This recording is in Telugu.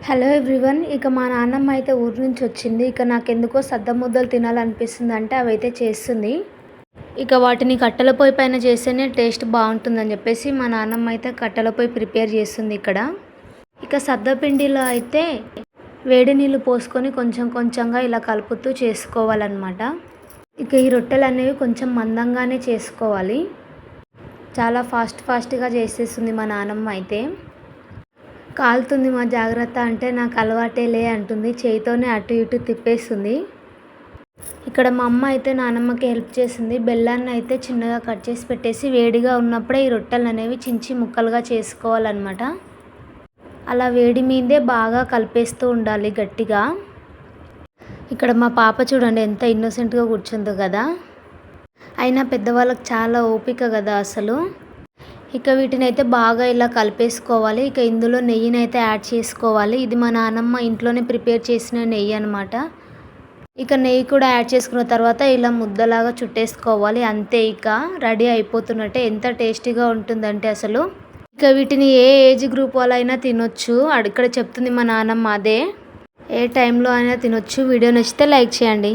Hello everyone. ఇక మా నాన్నమ్మ అయితే ఊరు నుంచి వచ్చింది. ఇక నాకెందుకో సద్ద ముద్దలు తినాలనిపిస్తుంది అంటే అవైతే చేస్తుంది. ఇక వాటిని కట్టెల పొయ్యి పైన చేస్తేనే టేస్ట్ బాగుంటుందని చెప్పేసి మా నాన్నమ్మ అయితే కట్టెల పొయ్యి ప్రిపేర్ చేస్తుంది ఇక్కడ. ఇక సద్ద పిండిలో అయితే వేడి నీళ్ళు పోసుకొని కొంచెం కొంచెంగా ఇలా కలుపుతూ చేసుకోవాలన్నమాట. ఇక ఈ రొట్టెలు అనేవి కొంచెం మందంగానే చేసుకోవాలి. చాలా ఫాస్ట్గా చేసేస్తుంది మా నాన్నమ్మ అయితే. కాలుతుంది మా జాగ్రత్త అంటే నాకు అలవాటేలే అంటుంది. చేయితోనే అటు ఇటు తిప్పేస్తుంది. ఇక్కడ మా అమ్మ అయితే నానమ్మకి హెల్ప్ చేసింది. బెల్లాన్ని అయితే చిన్నగా కట్ చేసి పెట్టేసి వేడిగా ఉన్నప్పుడే ఈ రొట్టెలు అనేవి చించి ముక్కలుగా చేసుకోవాలన్నమాట. అలా వేడి మీదే బాగా కలిపేస్తూ ఉండాలి గట్టిగా. ఇక్కడ మా పాప చూడండి ఎంత ఇన్నోసెంట్గా కూర్చుందో కదా. అయినా పెద్దవాళ్ళకి చాలా ఓపిక కదా అసలు. ఇక వీటిని అయితే బాగా ఇలా కలిపేసుకోవాలి. ఇక ఇందులో నెయ్యిని అయితే యాడ్ చేసుకోవాలి. ఇది మా నాన్నమ్మ ఇంట్లోనే ప్రిపేర్ చేసిన నెయ్యి అనమాట. ఇక నెయ్యి కూడా యాడ్ చేసుకున్న తర్వాత ఇలా ముద్దలాగా చుట్టేసుకోవాలి. అంతే, ఇక రెడీ అయిపోతున్నట్టే. ఎంత టేస్టీగా ఉంటుందంటే అసలు. ఇక వీటిని ఏ ఏజ్ గ్రూప్ వాళ్ళైనా తినొచ్చు. ఇక్కడ చెప్తుంది మా నాన్నమ్మ అదే. ఏ టైంలో అయినా తినొచ్చు. వీడియో నచ్చితే లైక్ చేయండి.